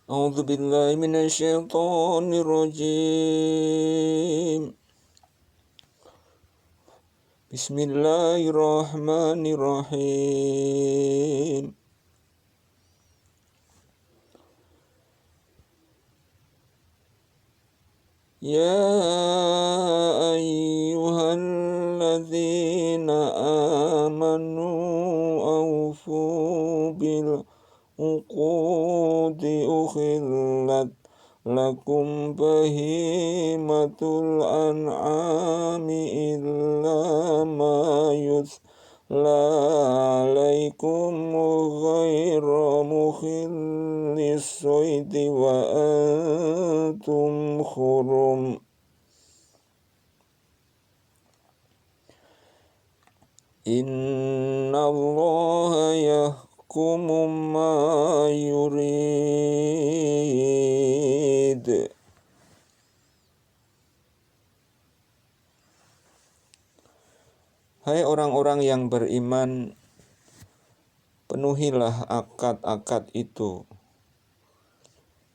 أعوذ بالله من الشيطان الرجيم. بسم الله الرحمن الرحيم. يا أيها الذين آمنوا أوفوا بالعقود أحلت لكم بهيمة الأنعام إلا ما يتلى عليكم غير محل الصيد وأنتم حرم. إن الله يحكم ما يريد. Hai orang-orang yang beriman, penuhilah akad-akad itu.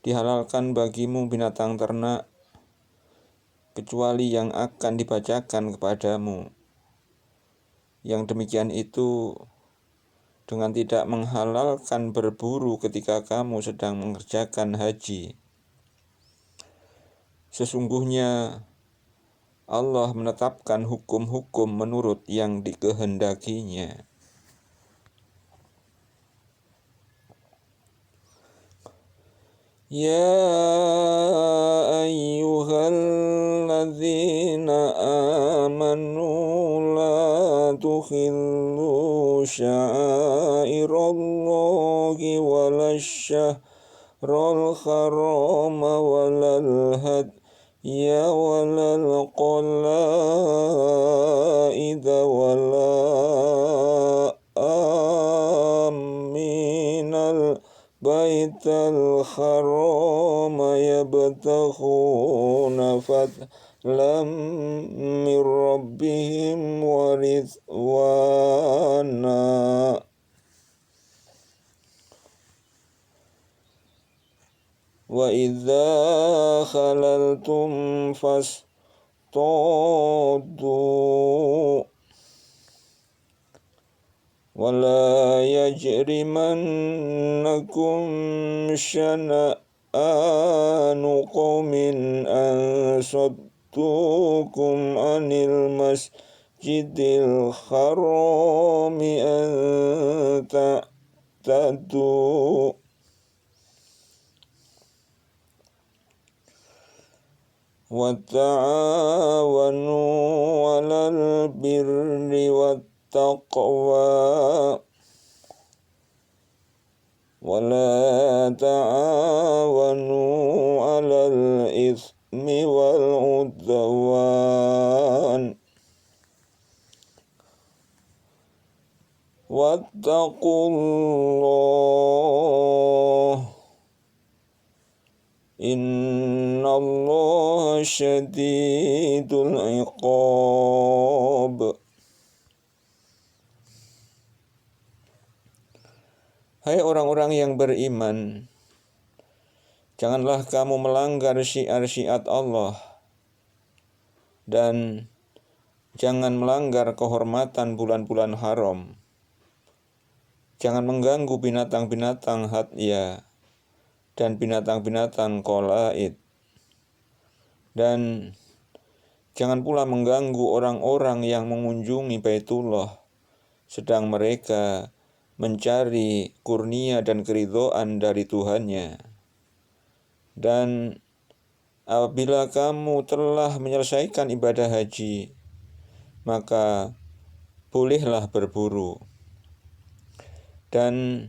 Dihalalkan bagimu binatang ternak, kecuali yang akan dibacakan kepadamu. Yang demikian itu dengan tidak menghalalkan berburu ketika kamu sedang mengerjakan haji. Sesungguhnya Allah menetapkan hukum-hukum menurut yang dikehendakinya. Ya ayyuhalladzina amanu la tuhillu sya'irallahi walasyahrul harama walal hadya walal qalaida wala aminal baital haram yabtaghuna fadlan min rabbihim wa ridwana. Wa idza khalaltum fastadu ولا يجرمنكم شنآن قوم أن صدوكم عن المسجد الحرام أن تعتدوا وتعاونوا على البر والتقوى ولا تعاونوا على الإثم والعدوان واتقوا الله Innallaha syadidul iqab. Hai orang-orang yang beriman, janganlah kamu melanggar syiar-syiar Allah dan jangan melanggar kehormatan bulan-bulan haram. Jangan mengganggu binatang-binatang hadya dan binatang-binatang qalaid. Dan jangan pula mengganggu orang-orang yang mengunjungi Baitullah sedang mereka mencari kurnia dan keridhaan dari Tuhannya. Dan apabila kamu telah menyelesaikan ibadah haji, maka bolehlah berburu. Dan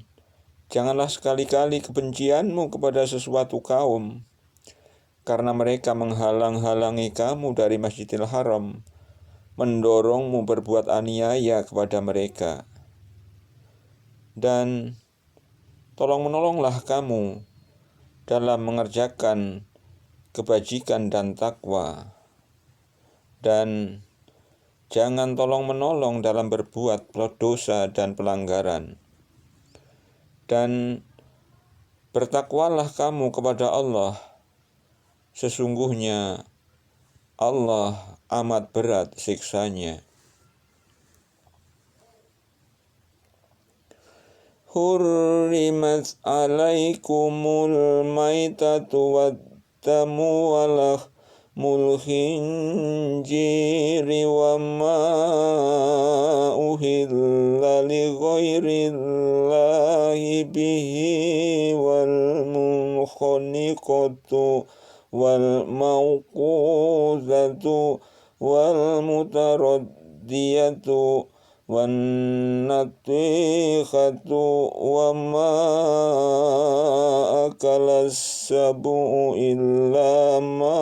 janganlah sekali-kali kebencianmu kepada sesuatu kaum karena mereka menghalang-halangi kamu dari Masjidil Haram, mendorongmu berbuat aniaya kepada mereka. Dan tolong-menolonglah kamu dalam mengerjakan kebajikan dan takwa. Dan jangan tolong-menolong dalam berbuat dosa dan pelanggaran. Dan Bertakwalah kamu kepada Allah, sesungguhnya Allah amat berat siksanya. Hurrimat alaikumul maitatu waddamu walahmul khinjiri wa ma uhilla li ghairillahi bihi wal munkhaniqatu wal mawquzatu wal mutaraddiyatu wan natikhatu wa ma akalas sabu illa ma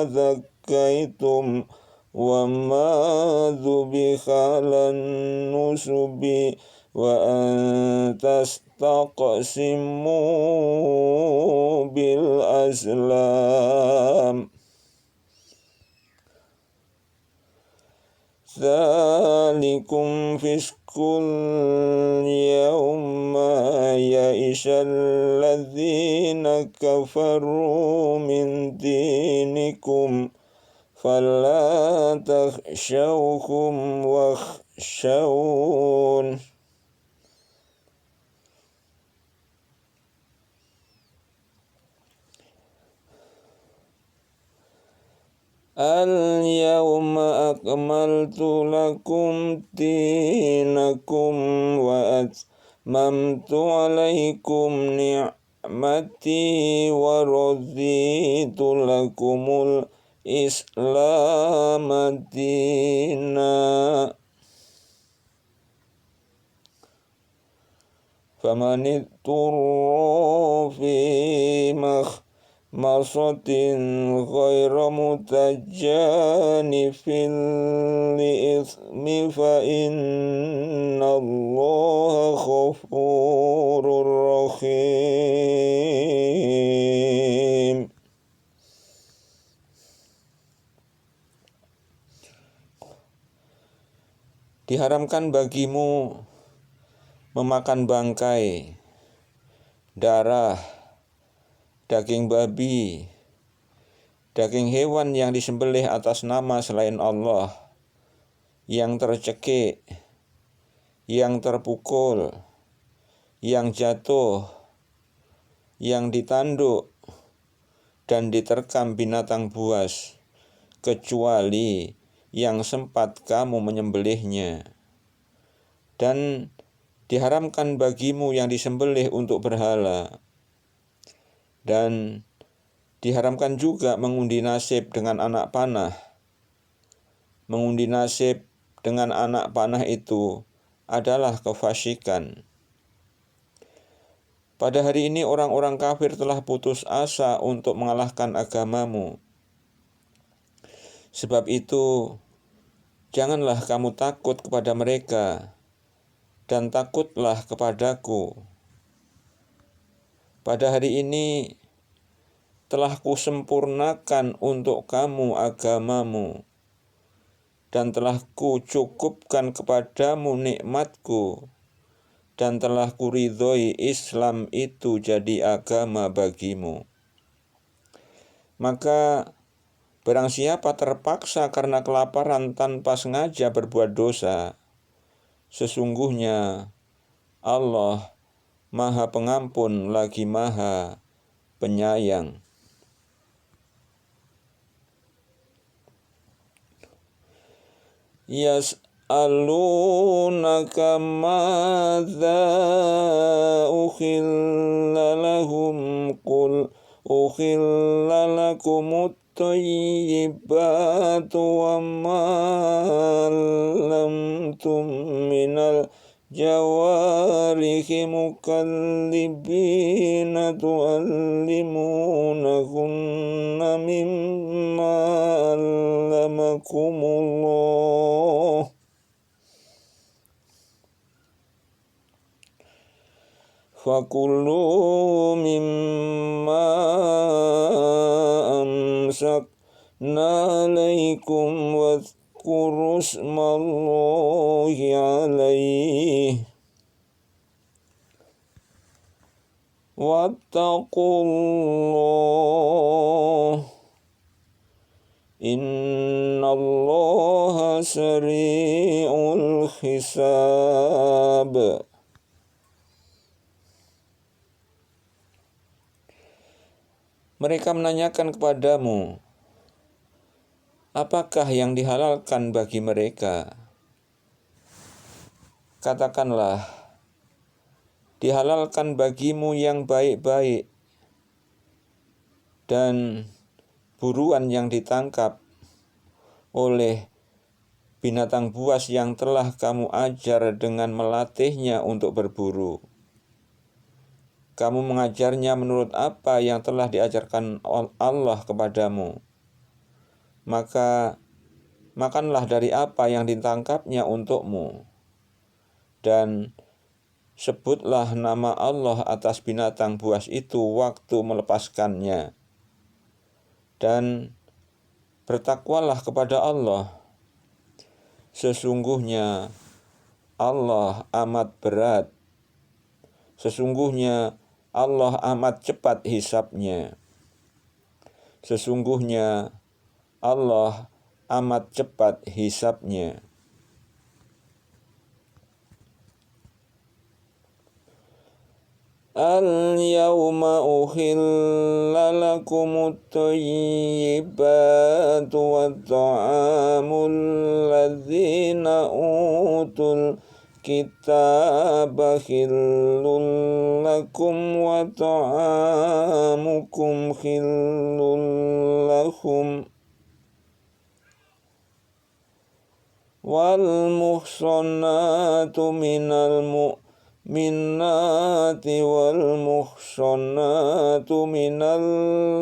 zakkaitum wa ma dhubiha lan nusubi wa antastaqsimu bil azlam. Dzalikum fiskul yawma ya'isal ladzina kafaru min dinikum fala takhshawhum wakhshawun. Al-yawma akmaltu lakum dinakum wa atmamtu alaikum ni'mati wa raditu lakumul Islam dina. Faman ittara fi masatin ghaira mutajanifin li'ithmi fa innallaha ghafurur rahim. Diharamkan bagimu memakan bangkai, darah, daging babi, daging hewan yang disembelih atas nama selain Allah, yang tercekik, yang terpukul, yang jatuh, yang ditanduk, dan diterkam binatang buas, kecuali yang sempat kamu menyembelihnya. Dan diharamkan bagimu yang disembelih untuk berhala. Dan diharamkan juga mengundi nasib dengan anak panah. Mengundi nasib dengan anak panah itu adalah kefasikan. Pada hari ini orang-orang kafir telah putus asa untuk mengalahkan agamamu. Sebab itu, janganlah kamu takut kepada mereka, dan takutlah kepadaku. Pada hari ini telah kusempurnakan untuk kamu agamamu, dan telah kucukupkan kepadamu nikmatku, dan telah kuridhoi Islam itu jadi agama bagimu. Maka barang siapa terpaksa karena kelaparan tanpa sengaja berbuat dosa, sesungguhnya Allah Maha Pengampun lagi Maha Penyayang. Yas'alunaka madza ukhilla lahum qul ukhilla lakumut thayyibatu wa ma lamtum minal jawarihi mukallibina tu'allimunahunna mimma allamakumullah. Fakulu mimma amsakna alaikum wadhkuru ismallahi alaihi wattaqullah innallaha sari'ul hisab. Mereka menanyakan kepadamu, apakah yang dihalalkan bagi mereka? Katakanlah, dihalalkan bagimu yang baik-baik dan buruan yang ditangkap oleh binatang buas yang telah kamu ajar dengan melatihnya untuk berburu. Kamu mengajarnya menurut apa yang telah diajarkan Allah kepadamu. Maka makanlah dari apa yang ditangkapnya untukmu. Dan sebutlah nama Allah atas binatang buas itu waktu melepaskannya. Dan bertakwalah kepada Allah. Sesungguhnya Allah amat berat. Sesungguhnya Allah amat cepat hisabnya. Sesungguhnya Allah amat cepat hisabnya. Al-yawma uhilla lakumut thayyibatu wat ta'amul ladzina utul kitaba khillul lakum wa ta'amukum khillul lahum wal muhsanatu minal mu'minati wal muhsanatu minal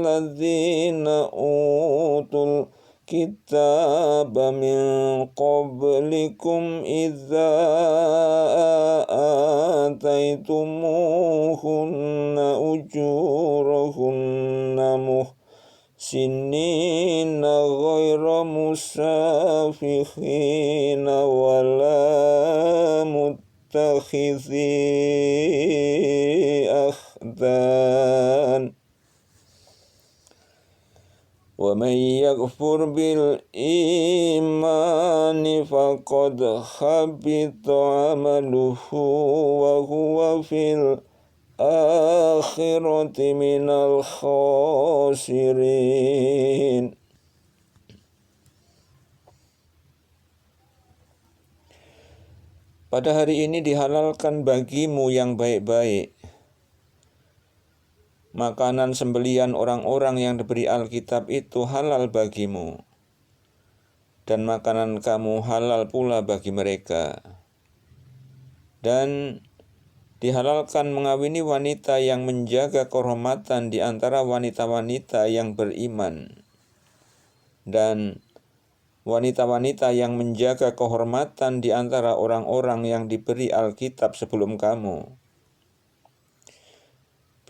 ladzina utul kitaba min qablikum idza ataitumuhunna ujurahunna muhsinina ghaira musafikhina wala muttakhidhi akhdan. وَمَنْ يَكْفُرْ بِالْإِيمَانِ فَقَدْ حَبِطَ عَمَلُهُ وَهُوَ فِي الْآخِرَةِ مِنَ الْخَاسِرِينَ. Pada hari ini dihalalkan bagimu yang baik-baik. Makanan sembelian orang-orang yang diberi Alkitab itu halal bagimu, dan makanan kamu halal pula bagi mereka. Dan dihalalkan mengawini wanita yang menjaga kehormatan di antara wanita-wanita yang beriman, dan wanita-wanita yang menjaga kehormatan di antara orang-orang yang diberi Alkitab sebelum kamu.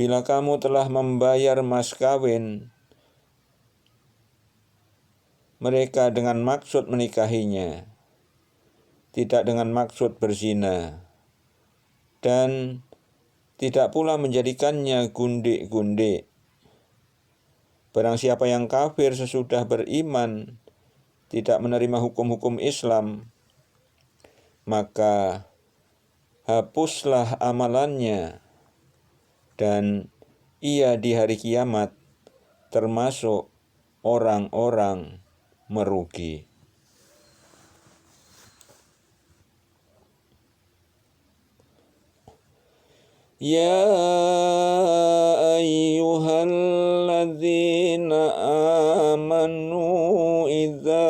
Bila kamu telah membayar mas kawin mereka dengan maksud menikahinya, tidak dengan maksud berzina, dan tidak pula menjadikannya gundik-gundik. Barang siapa yang kafir sesudah beriman, tidak menerima hukum-hukum Islam, maka hapuslah amalannya, dan ia di hari kiamat termasuk orang-orang merugi. Ya ayyuhalladzina amanu idza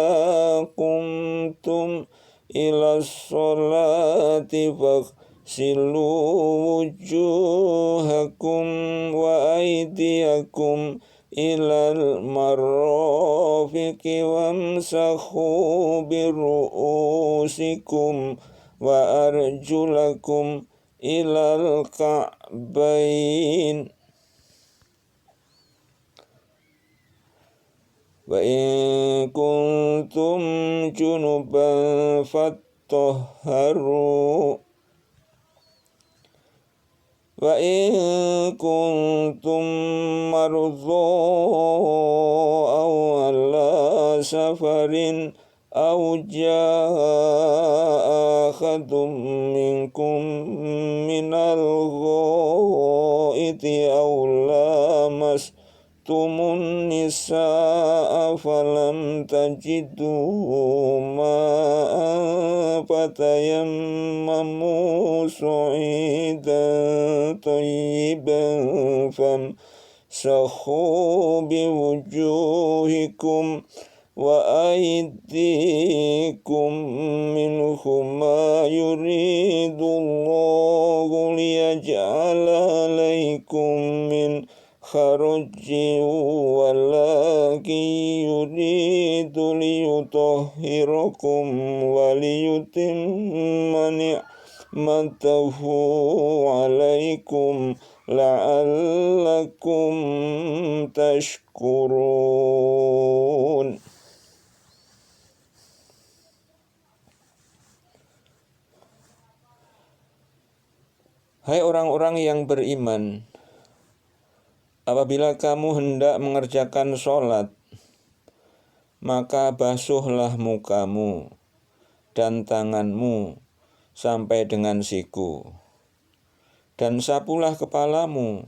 qumtum ila sholati faghsilu wujuhakum wa aydiyakum ilal marafiqi wamsahu biru'usikum wa arjulakum ilal ka'bain. Wa in kuntum junuban fattahharu Wa in kuntum marudhu aw ala safarin aw jaa ahadum minkum minal ghaiti aw lamastumun nisaa falam tajidu ma'an fatayammamu su'idan tayyiban famsahu biwujuhikum wa aydikum minhum ma yuridullahu liyaj'ala alaikum min kharajin walakin yuridu liyutahhirakum wa liyutimma ni'matahu alaikum la'allakum tashkurun. Hai orang-orang yang beriman, apabila kamu hendak mengerjakan sholat, maka basuhlah mukamu dan tanganmu sampai dengan siku, dan sapulah kepalamu,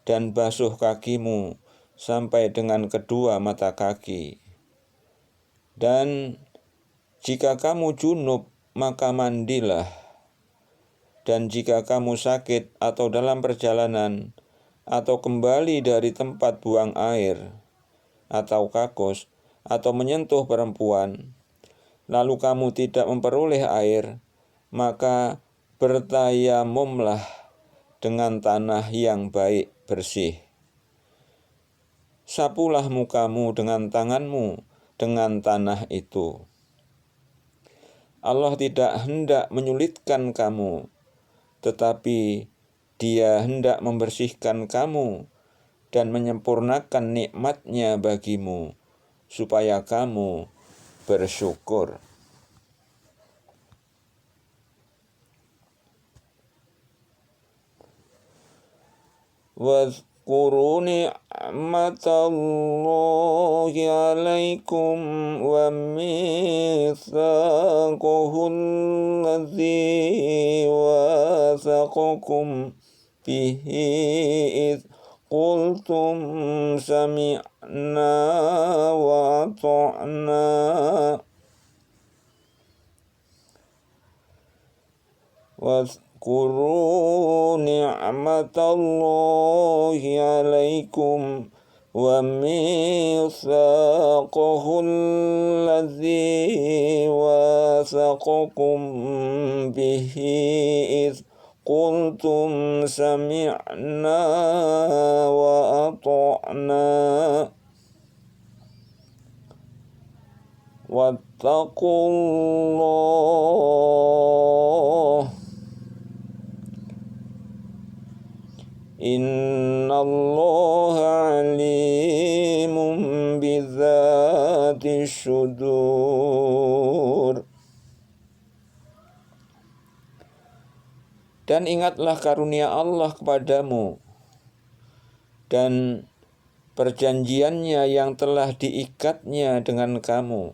dan basuh kakimu sampai dengan kedua mata kaki. Dan jika kamu junub, maka mandilah. Dan jika kamu sakit atau dalam perjalanan, atau kembali dari tempat buang air, atau kakus, atau menyentuh perempuan, lalu kamu tidak memperoleh air, maka bertayamumlah dengan tanah yang baik bersih. Sapulah mukamu dengan tanganmu dengan tanah itu. Allah tidak hendak menyulitkan kamu, tetapi Dia hendak membersihkan kamu dan menyempurnakan nikmat-Nya bagimu, supaya kamu bersyukur. Wadhkuru ni'matallahi 'alaikum wa mitsaqahu alladzi wathaqakum bihi idh qultum sami'na wa ata'na. Wadhkuru ni'matallahi 'alaikum wa mitsaqahu alladzi wathaqakum bihi idh qultum sami'na wa ata'na. Wattaqullah innallaha alimun bidzati syudur. Dan ingatlah karunia Allah kepadamu dan perjanjiannya yang telah diikatnya dengan kamu,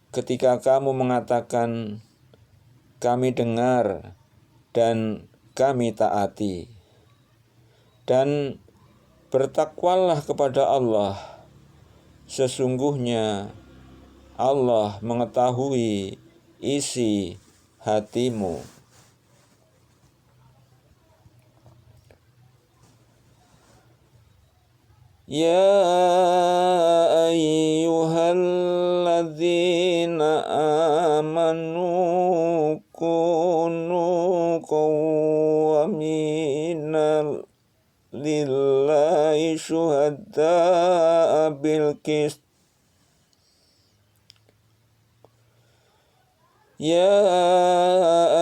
ketika kamu mengatakan, kami dengar dan kami taati. Dan bertakwalah kepada Allah, sesungguhnya Allah mengetahui isi hatimu. Ya ayyuhalladzina amanu kunu qawwamina lillahi syuhada'a bil qist. Ya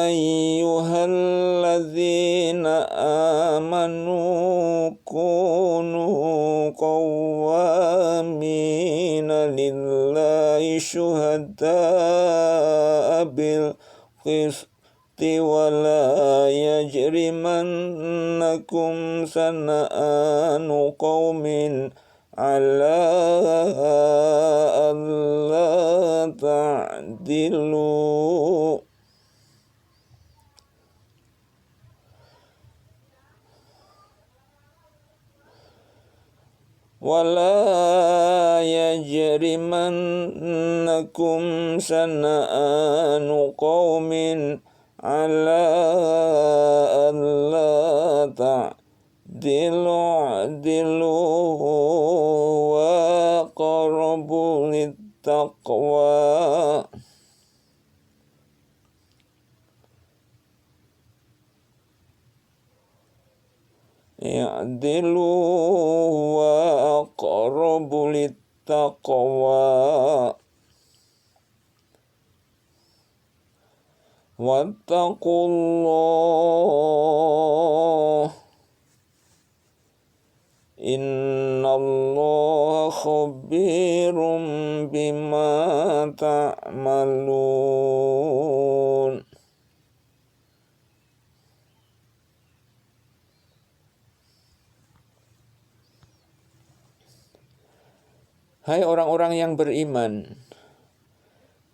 ayyuhalladzina amanu kunu qawwamina lillahi syuhada'a bil qist ولا يجرمنكم شنآن قوم على ألا تعدلوا ولا يجرمنكم شنآن قوم على ألا تعدلوا اعدلوا وأقربوا للتقوى اعدلوا وأقرب للتقوى واتقوا الله إن الله خبير بما تعملون. Hai orang-orang yang beriman,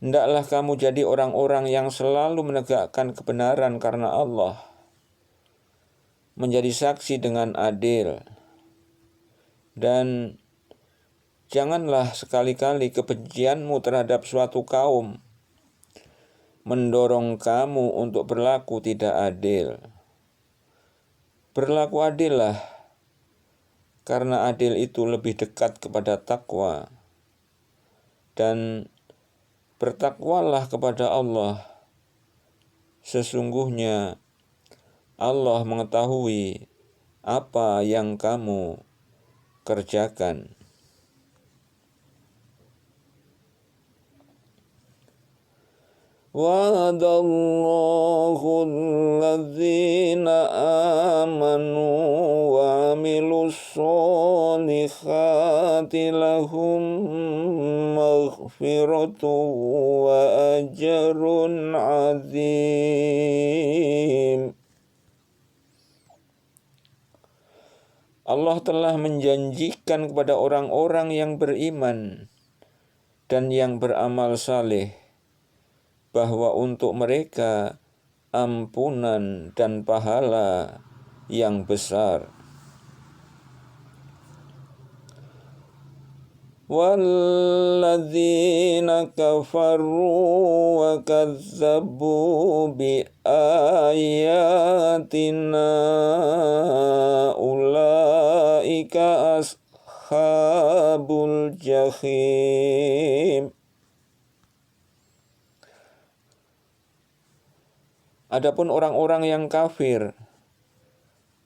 hendaklah kamu jadi orang-orang yang selalu menegakkan kebenaran karena Allah, menjadi saksi dengan adil, dan janganlah sekali-kali kebencianmu terhadap suatu kaum mendorong kamu untuk berlaku tidak adil. Berlaku adillah, karena adil itu lebih dekat kepada takwa. Dan bertakwalah kepada Allah. Sesungguhnya Allah mengetahui apa yang kamu kerjakan. Wa'adallahu alladzina amanu wa amilus solihati lahum maghfiratu wa ajrun azim. Allah telah menjanjikan kepada orang-orang yang beriman dan yang beramal saleh bahwa untuk mereka ampunan dan pahala yang besar. Walladzina kafaru wa kazzabu bi ayatina ulaika ashabul jahim. Adapun orang-orang yang kafir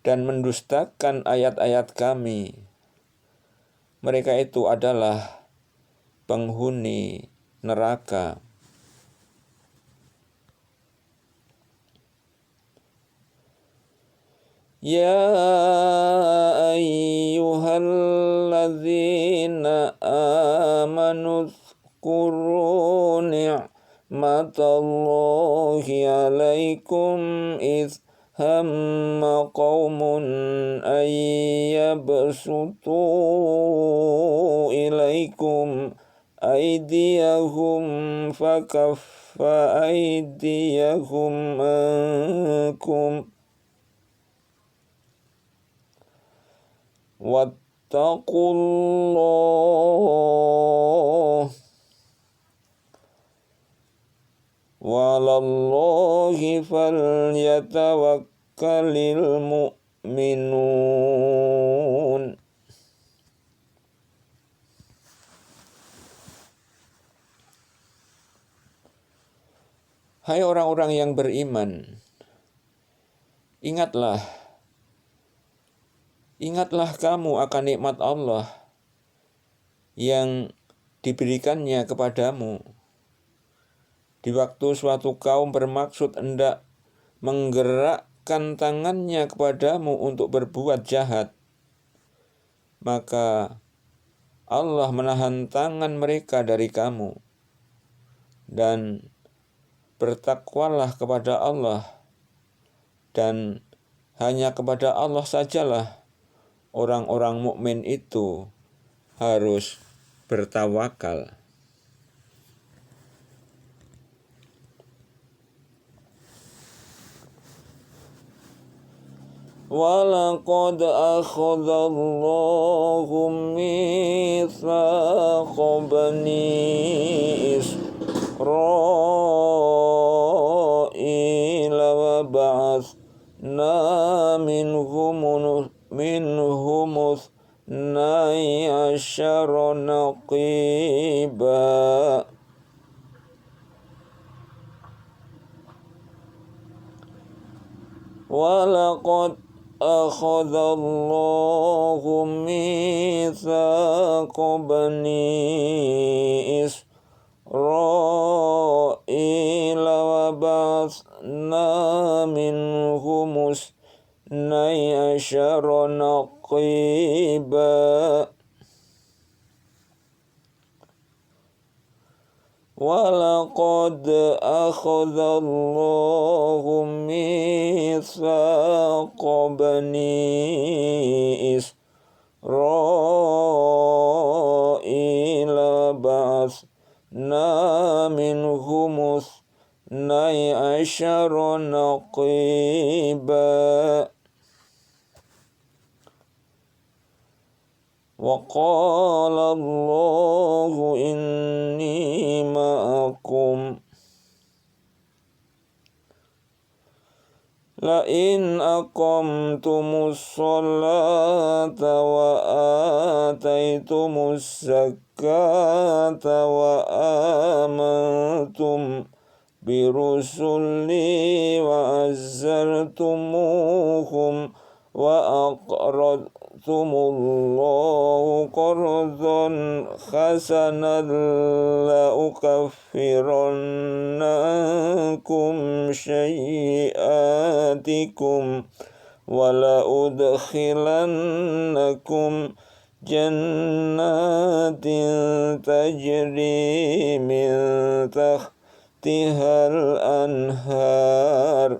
dan mendustakan ayat-ayat kami, mereka itu adalah penghuni neraka. Ya ayyuhalladzina amanu dzkuru ni'matallahi alaikum idh hamma qaumun ayyabsutu ilaikum aydiyahum fakaffa aydiyahum ankum wattaqullah wa'alallahi falyatawakkalil mu'minun. Hai orang-orang yang beriman, ingatlah kamu akan nikmat Allah yang diberikannya kepadamu. Di waktu suatu kaum bermaksud hendak menggerakkan tangannya kepadamu untuk berbuat jahat, maka Allah menahan tangan mereka dari kamu. Dan bertakwalah kepada Allah, dan hanya kepada Allah sajalah orang-orang mukmin itu harus bertawakal. وَلَقَدْ أَخَذَ اللَّهُ مِيثَاقَ بَنِي إِسْرَائِيلَ وَبَعَثْنَا مِنْهُمُ اثْنَيْ عَشَرَ نَقِيبًا وَلَقَدْ أَخَذَ اللَّهُ مِيثَاقَ بَنِي إِسْرَائِيلَ وَبَعَثْنَا مِنْهُمُ اثْنَيْ عَشَرَ نَقِيبًا وَلَقَدْ أَخَذَ اللَّهُ مِيثَاقَ بَنِي إِسْرَائِيلَ وَبَعَثْنَا مِنْهُمُ اثْنَيْ عَشَرَ نَقِيبًا وَقَالَ اللَّهُ إِنِّي مَعَكُمْ لَئِنْ أَقَمْتُمُ الصَّلَاةَ وَآتَيْتُمُ الزَّكَاةَ وَآمَنْتُمْ بِرُسُلِي وَعَزَّرْتُمُوهُمْ وَأَقْرَضْتُمُ اللَّهَ قَرْضًا حَسَنًا لَأُكَفِّرَنَّ عَنْكُمْ سَيِّئَاتِكُمْ وَلَأُدْخِلَنَّكُمْ جَنَّاتٍ تَجْرِي مِنْ تَحْتِهَا الْأَنْهَارُ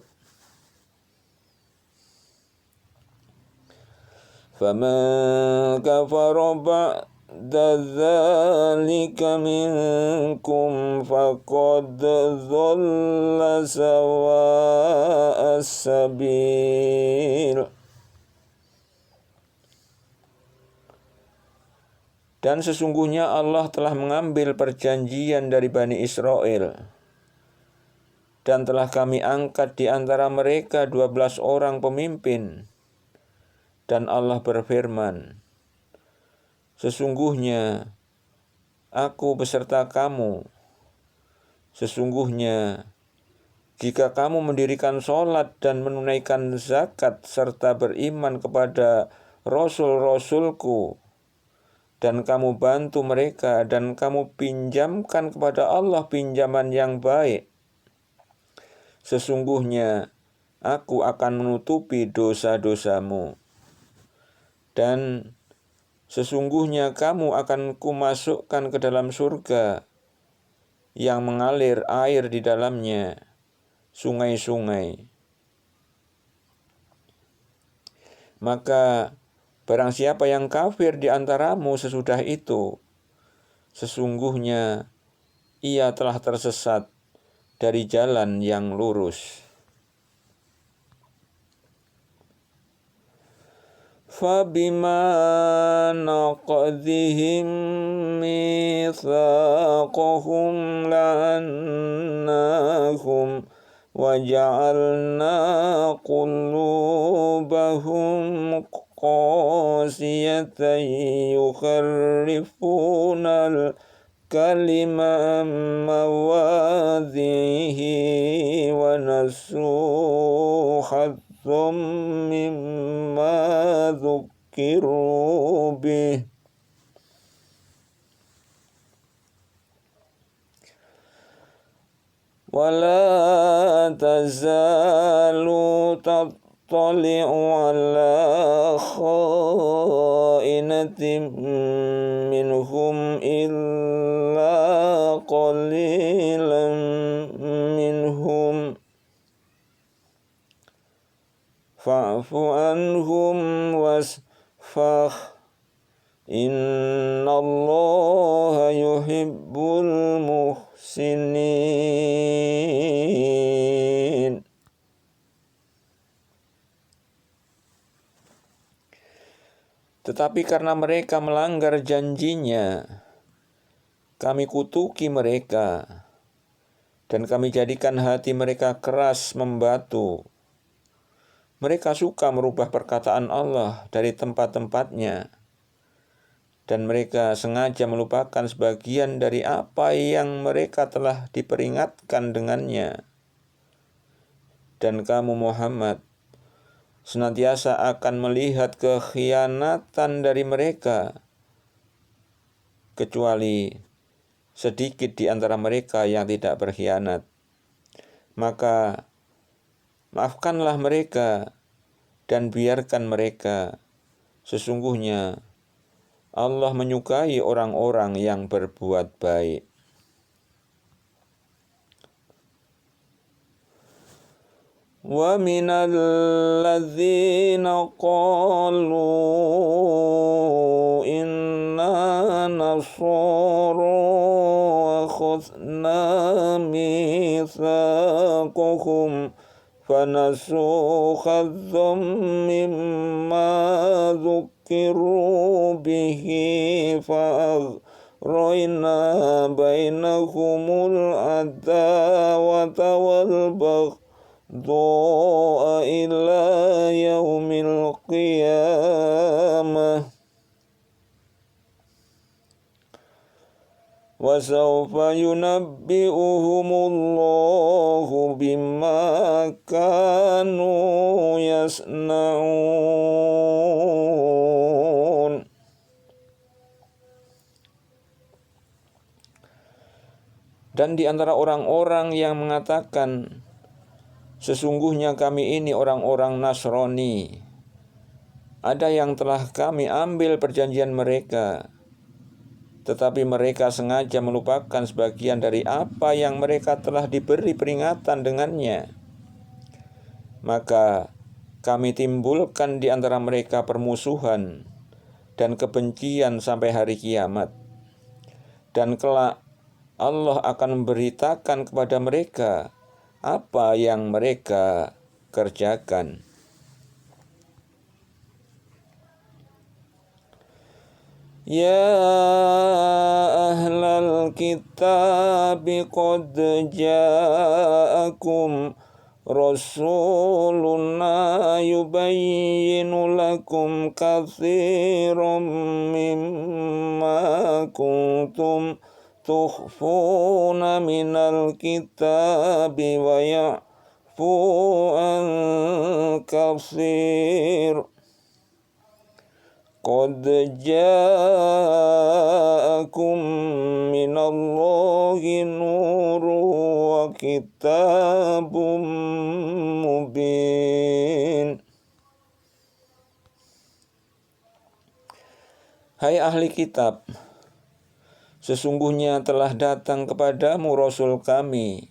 فَمَنْ كَفَرَ بَعْدَ ذَلِكَ مِنْكُمْ فَقَدْ ضَلَّ سَوَاءَ السَّبِيلِ. Dan sesungguhnya Allah telah mengambil perjanjian dari Bani Israel, dan telah kami angkat di antara mereka 12 orang pemimpin. Dan Allah berfirman, sesungguhnya aku beserta kamu. Sesungguhnya jika kamu mendirikan sholat dan menunaikan zakat serta beriman kepada Rasul-Rasulku, dan kamu bantu mereka dan kamu pinjamkan kepada Allah pinjaman yang baik, sesungguhnya aku akan menutupi dosa-dosamu. Dan sesungguhnya kamu akan kumasukkan ke dalam surga yang mengalir air di dalamnya, sungai-sungai. Maka barang siapa yang kafir di antaramu sesudah itu, sesungguhnya ia telah tersesat dari jalan yang lurus. فَبِمَا نَقْضِهِمْ مِيثَاقَهُمْ لَعَنَّاهُمْ وَجَعَلْنَا قُلُوبَهُمْ قَاسِيَةً يُحَرِّفُونَ الْكَلِمَ عَن مَّوَاضِعِهِ وَنَسُوا حَظًّا مِّمَّا ذُكِّرُوا بِهِ وَلَا تَزَالُ تَطَّلِعُ عَلَى خَائِنَةٍ مِّنْهُمْ إِلَّا قَلِيلًا مِّنْهُمْ tusafah innallaha yuhibbul muhsinin. Tetapi karena mereka melanggar janjinya, kami kutuki mereka, dan kami jadikan hati mereka keras membatu. Mereka suka merubah perkataan Allah dari tempat-tempatnya, dan mereka sengaja melupakan sebagian dari apa yang mereka telah diperingatkan dengannya. Dan kamu Muhammad senantiasa akan melihat kekhianatan dari mereka, kecuali sedikit di antara mereka yang tidak berkhianat. Maka maafkanlah mereka dan biarkan mereka. Sesungguhnya Allah menyukai orang-orang yang berbuat baik. Wa minal ladzina qalu inna nasara akhadna mitsaqahum fanasu khadzam mimma dzukkiru bihi fa'aghrayna bainahumul adawata wal baghdha ila yaumil qiyamah wa sawfa yunabbi'uhumullahu bima kanu yasna'un. Dan di antara orang-orang yang mengatakan, sesungguhnya kami ini orang-orang Nasrani, ada yang telah kami ambil perjanjian mereka, tetapi mereka sengaja melupakan sebagian dari apa yang mereka telah diberi peringatan dengannya. Maka kami timbulkan di antara mereka permusuhan dan kebencian sampai hari kiamat. Dan kelak Allah akan memberitakan kepada mereka apa yang mereka kerjakan. Ya ahlal kitab qad ja'akum rasuluna yubayyinu lakum katsiran mimma kuntum tukhfuna minal kitabi wa ya'fu an katsir. Qad ja'akum minallahi nurun wa kitabun mubin. Hai ahli kitab, sesungguhnya telah datang kepadamu Rasul kami,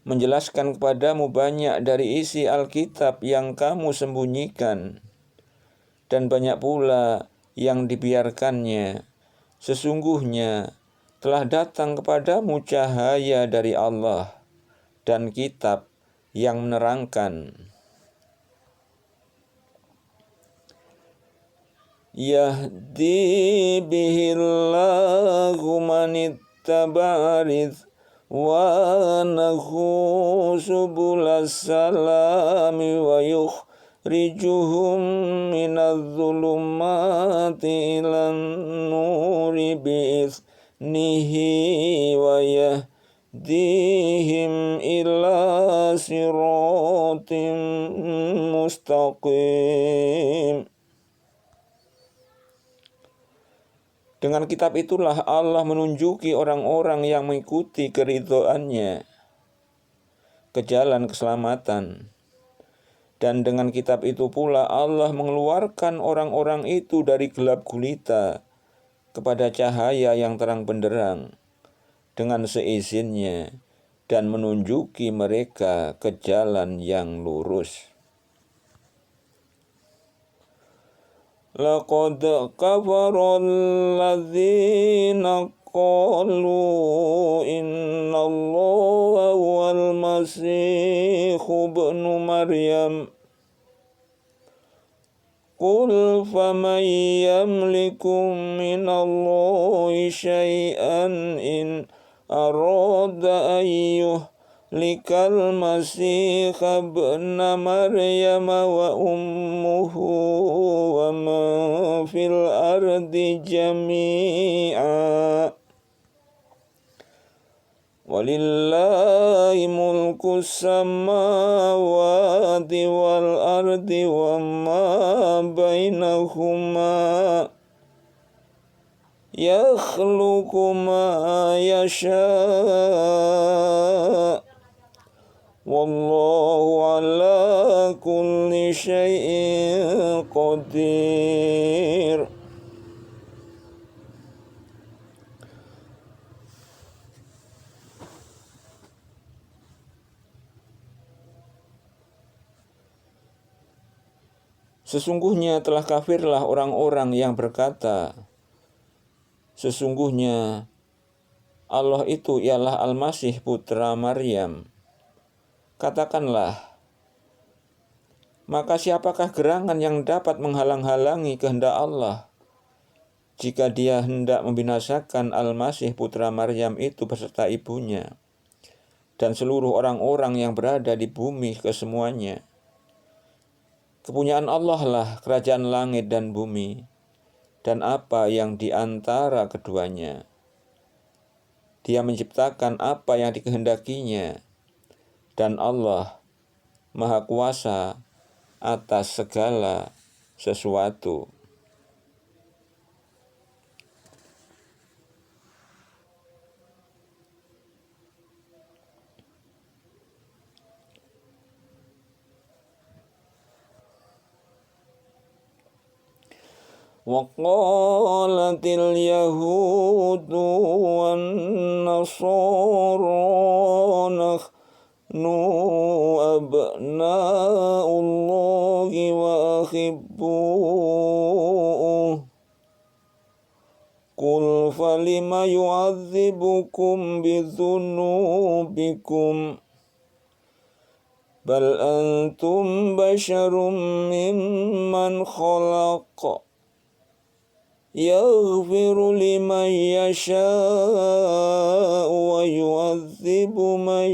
menjelaskan kepadamu banyak dari isi Alkitab yang kamu sembunyikan, dan banyak pula yang dibiarkannya. Sesungguhnya telah datang kepadamu cahaya dari Allah dan kitab yang menerangkan. Yahdi bihillahu manittaba'a ridwanahu subulas salami wa yukhrijuhum minadh-dhulumati ilan nuri bi'iznihi wa yahdihim ila siratim mustaqim. Dengan kitab itulah Allah menunjuki orang-orang yang mengikuti keridhoannya ke jalan keselamatan. Dan dengan kitab itu pula Allah mengeluarkan orang-orang itu dari gelap gulita kepada cahaya yang terang benderang dengan seizinnya dan menunjuki mereka ke jalan yang lurus. laqad kafara alladzina qalu innallaha huwal masihu ibnu Maryam qul faman yamliku minallahi syai'an in arada likal masih ibna Maryam wa ummuhu wa man fil ardi jami'a walillahi mulku samawati wal ardi wa ma bainahuma yakhluqu ma yasha' wallahu ala kulli syai'in qadir. Sesungguhnya telah kafirlah orang-orang yang berkata, sesungguhnya Allah itu ialah Al-Masih putra Maryam. Katakanlah, maka siapakah gerangan yang dapat menghalang-halangi kehendak Allah jika dia hendak membinasakan Al-Masih putra Maryam itu beserta ibunya dan seluruh orang-orang yang berada di bumi kesemuanya. Kepunyaan Allah lah kerajaan langit dan bumi, dan apa yang di antara keduanya. Dia menciptakan apa yang dikehendakinya, dan Allah Maha Kuasa atas segala sesuatu. وَقَالَتِ الْيَهُودُ وَالنَّصَارَى نَحْنُ أَبْنَاءُ اللَّهِ وَأَحِبَّؤُهُ قُلْ فَلِمَ يُعَذِّبُكُمْ بِذُنُوبِكُمْ بَلْ أَنْتُمْ بَشَرٌ مِّمَّنْ خَلَقَ يغفر لمن يشاء ويعذب من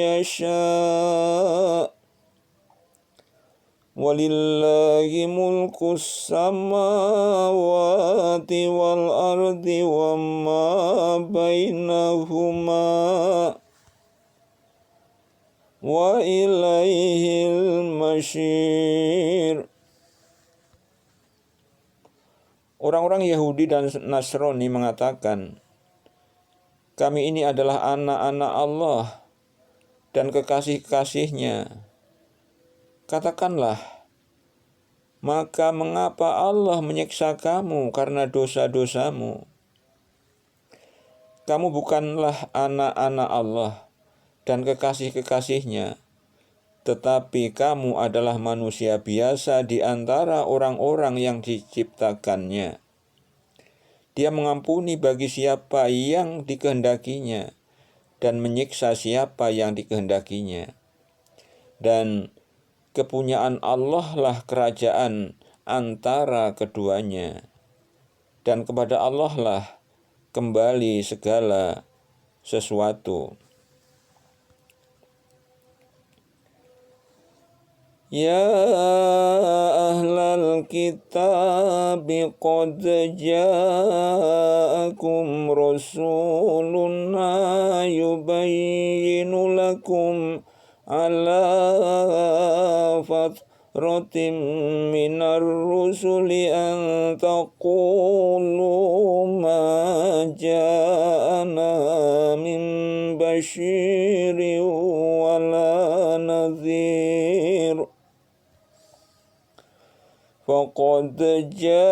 يشاء ولله ملك السماوات والأرض وما بينهما وإليه المصير. Orang-orang Yahudi dan Nasrani mengatakan, kami ini adalah anak-anak Allah dan kekasih-kekasihnya. Katakanlah, maka mengapa Allah menyiksa kamu karena dosa-dosamu? Kamu bukanlah anak-anak Allah dan kekasih-kekasihnya, tetapi kamu adalah manusia biasa di antara orang-orang yang diciptakannya. Dia mengampuni bagi siapa yang dikehendakinya dan menyiksa siapa yang dikehendakinya. Dan kepunyaan Allah lah kerajaan antara keduanya. Dan kepada Allah lah kembali segala sesuatu. Ya ahlal kitab qad ja'akum rasuluna yubayyinu lakum ala fatratin minar rusuli an taqulu ma ja'ana min basyirin wala nadhir. فَقَدْ جَاءَكُمْ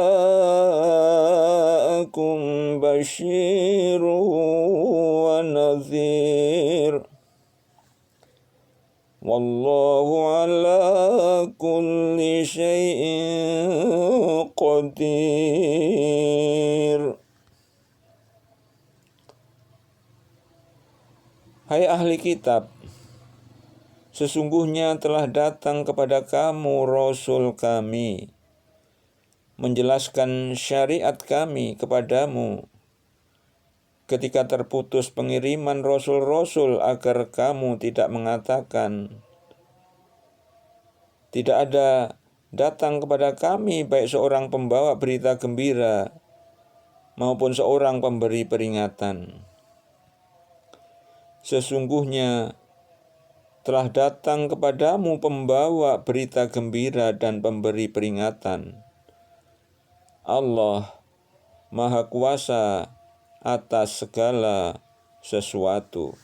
بَشِيرٌ وَنَذِيرٌ وَاللَّهُ عَلَى كُلِّ شَيْءٍ qadir. Hai ahli kitab, sesungguhnya telah datang kepada kamu Rasul kami, menjelaskan syariat kami kepadamu ketika terputus pengiriman Rasul-Rasul, agar kamu tidak mengatakan, tidak ada datang kepada kami baik seorang pembawa berita gembira maupun seorang pemberi peringatan. Sesungguhnya telah datang kepadamu pembawa berita gembira dan pemberi peringatan. Allah Maha Kuasa atas segala sesuatu.